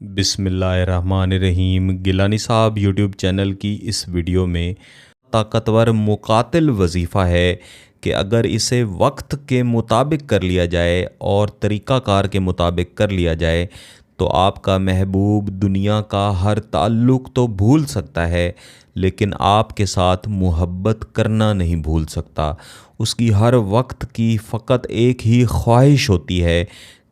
बिस्मिल्लाहिर्रहमानिर्रहीम। गिलानी साहब YouTube channel की इस वीडियो में ताकतवर मुकातिल वजीफ़ा है कि अगर इसे वक्त के मुताबिक कर लिया जाए और तरीक़ाकार के मुताबिक कर लिया जाए तो आपका महबूब दुनिया का हर ताल्लुक़ तो भूल सकता है, लेकिन आपके साथ मोहब्बत करना नहीं भूल सकता। उसकी हर वक्त की फ़कत एक ही ख्वाहिश होती है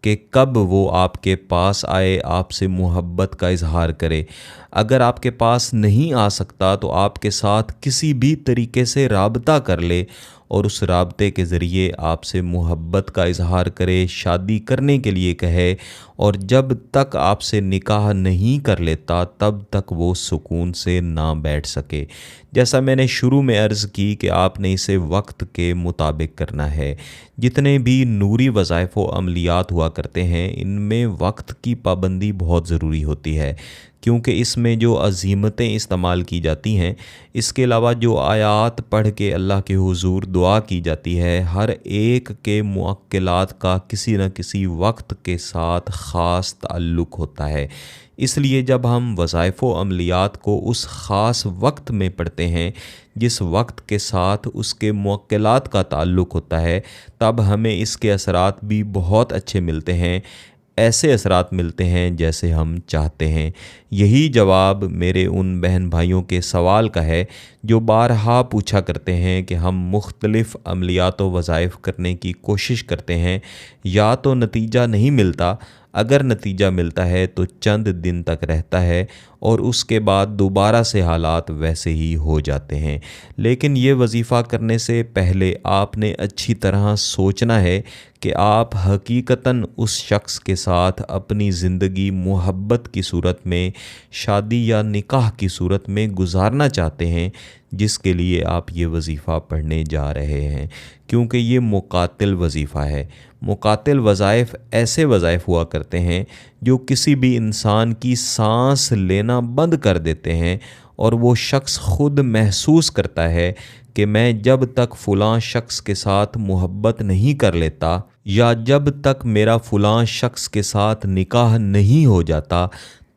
कि कब वो आपके पास आए, आपसे मोहब्बत का इजहार करे। अगर आपके पास नहीं आ सकता तो आपके साथ किसी भी तरीके से राबता कर ले और उस राबते के ज़रिए आपसे मोहब्बत का इजहार करे, शादी करने के लिए कहे, और जब तक आपसे निकाह नहीं कर लेता तब तक वो सुकून से ना बैठ सके। जैसा मैंने शुरू में अर्ज़ की कि आपने इसे वक्त के मुताबिक करना है। जितने भी नूरी वज़ाइफ़ व अमलियात हुआ करते हैं, इनमें वक्त की पाबंदी बहुत ज़रूरी होती है, क्योंकि इसमें जो अज़ीमतें इस्तेमाल की जाती हैं, इसके अलावा जो आयात पढ़ के अल्लाह के हुज़ूर दुआ की जाती है, हर एक के मुअक्किलात का किसी न किसी वक्त के साथ ख़ास ताल्लुक़ होता है। इसलिए जब हम वज़ाइफ़ व अमलियात को उस ख़ास वक्त में पढ़ते हैं जिस वक्त के साथ उसके मुअक्किलात का ताल्लुक़ होता है, तब हमें इसके असरात भी बहुत अच्छे मिलते हैं, ऐसे असरात मिलते हैं जैसे हम चाहते हैं। यही जवाब मेरे उन बहन भाइयों के सवाल का है जो बारहा पूछा करते हैं कि हम मुख्तलिफ़ अमलियात व वज़ाइफ़ करने की कोशिश करते हैं, या तो नतीजा नहीं मिलता, अगर नतीजा मिलता है तो चंद दिन तक रहता है और उसके बाद दोबारा से हालात वैसे ही हो जाते हैं। लेकिन ये वजीफ़ा करने से पहले आपने अच्छी तरह सोचना है कि आप हकीकतन उस शख्स के साथ अपनी ज़िंदगी मोहब्बत की सूरत में, शादी या निकाह की सूरत में गुजारना चाहते हैं जिसके लिए आप ये वजीफ़ा पढ़ने जा रहे हैं, क्योंकि ये मुकातिल वजीफ़ा है। मुकातिल वज़ाइफ़ ऐसे वज़ाइफ़ हुआ करते हैं जो किसी भी इंसान की सांस लेना बंद कर देते हैं और वो शख्स ख़ुद महसूस करता है कि मैं जब तक फ़लाँ शख्स के साथ मोहब्बत नहीं कर लेता, या जब तक मेरा फ़लाँ शख्स के साथ निकाह नहीं हो जाता,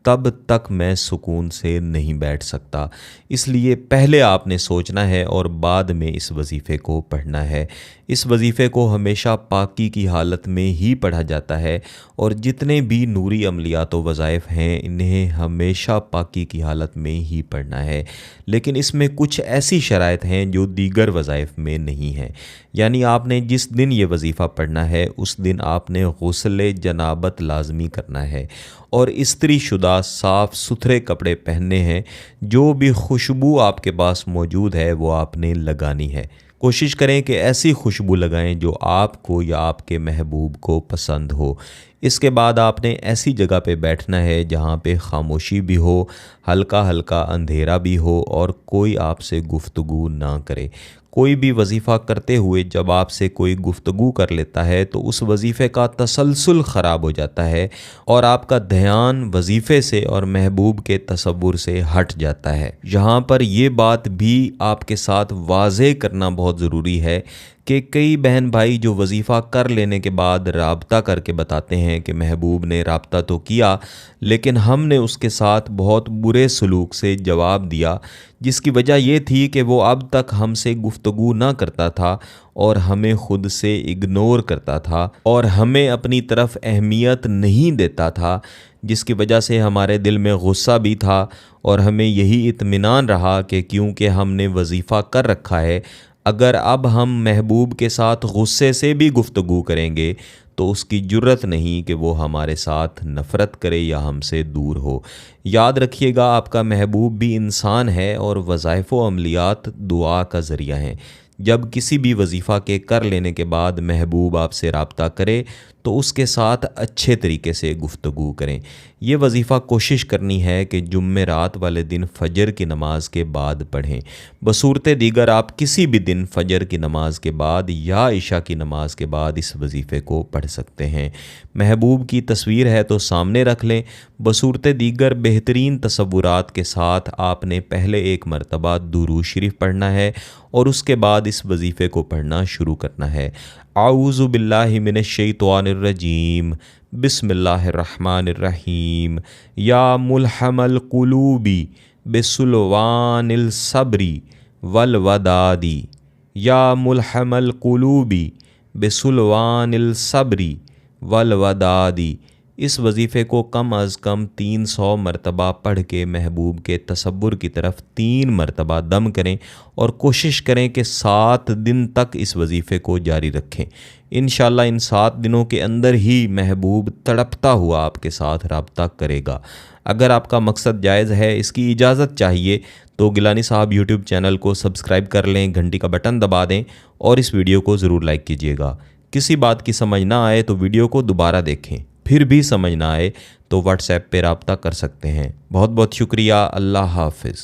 तब तक मैं सुकून से नहीं बैठ सकता। इसलिए पहले आपने सोचना है और बाद में इस वजीफ़े को पढ़ना है। इस वजीफ़े को हमेशा पाकी की हालत में ही पढ़ा जाता है, और जितने भी नूरी अमलियात व वज़ाइफ़ हैं इन्हें हमेशा पाकी की हालत में ही पढ़ना है। लेकिन इसमें कुछ ऐसी शराइत हैं जो दीगर वज़ाइफ़ में नहीं हैं। यानी आपने जिस दिन ये वजीफ़ा पढ़ना है उस दिन आपने गुस्ल जनाबत लाजमी करना है और इस्त्री शुदा साफ़ सुथरे कपड़े पहनने हैं। जो भी खुशबू आपके पास मौजूद है वो आपने लगानी है। कोशिश करें कि ऐसी खुशबू लगाएं जो आपको या आपके महबूब को पसंद हो। इसके बाद आपने ऐसी जगह पे बैठना है जहाँ पे खामोशी भी हो, हल्का हल्का अंधेरा भी हो और कोई आपसे गुफ्तगू ना करे। कोई भी वजीफ़ा करते हुए जब आपसे कोई गुफ्तगू कर लेता है तो उस वजीफ़े का तसलसल ख़राब हो जाता है और आपका ध्यान वजीफ़े से और महबूब के तसव्वुर से हट जाता है। यहाँ पर ये बात भी आपके साथ वाज़े करना बहुत ज़रूरी है कि कई बहन भाई जो वजीफ़ा कर लेने के बाद राब्ता करके बताते हैं कि महबूब ने राब्ता तो किया, लेकिन हमने उसके साथ बहुत बुरे सलूक से जवाब दिया, जिसकी वजह यह थी कि वो अब तक हमसे गुफ्तगू ना करता था और हमें ख़ुद से इग्नोर करता था और हमें अपनी तरफ अहमियत नहीं देता था, जिसकी वजह से हमारे दिल में गुस्सा भी था और हमें यही इत्मीनान रहा कि क्योंकि हमने वजीफ़ा कर रखा है, अगर अब हम महबूब के साथ गुस्से से भी गुफ्तगू करेंगे तो उसकी जुर्रत नहीं कि वो हमारे साथ नफ़रत करे या हमसे दूर हो। याद रखिएगा, आपका महबूब भी इंसान है और वज़ाइफ़ व अमलियात दुआ का ज़रिया हैं। जब किसी भी वजीफ़ा के कर लेने के बाद महबूब आपसे राब्ता करे तो उसके साथ अच्छे तरीके से गुफ्तगू करें। ये वजीफ़ा कोशिश करनी है कि जुम्मे रात वाले दिन फ़जर की नमाज के बाद पढ़ें। बसूरत दीगर आप किसी भी दिन फ़जर की नमाज के बाद या इशा की नमाज के बाद इस वजीफ़े को पढ़ सकते हैं। महबूब की तस्वीर है तो सामने रख लें। बसूरत दीगर बेहतरीन तसव्वुरात के साथ आपने पहले एक मरतबा दुरूद शरीफ पढ़ना है और उसके बाद इस वजीफ़े को पढ़ना शुरू करना है। आऊज़ु बिल्लाहि मिनश्शैतानिर्रजीम बिस्मिल्लाहिर्रहमानिर्रहीम या मुल्हमल कुलूबी बिसुलवानिल सब्री वल वदादी या मुल्हमल कुलूबी बिसुलवानिल सब्री वल वदादी। इस वजीफ़े को कम अज़ कम 300 मरतबा पढ़ के महबूब के तसव्वुर की तरफ 3 मरतबा दम करें और कोशिश करें कि 7 दिन तक इस वजीफ़े को जारी रखें। इंशाअल्लाह इन 7 दिनों के अंदर ही महबूब तड़पता हुआ आपके साथ रब्ता करेगा। अगर आपका मकसद जायज़ है, इसकी इजाज़त चाहिए, तो गिलानी साहब यूट्यूब चैनल को सब्सक्राइब कर लें, घंटी का बटन दबा दें और इस वीडियो को ज़रूर लाइक कीजिएगा। किसी बात की समझ ना आए तो वीडियो को दोबारा देखें, फिर भी समझ ना आए तो व्हाट्सएप पे रब्ता कर सकते हैं। बहुत बहुत शुक्रिया। अल्लाह हाफ़िज़।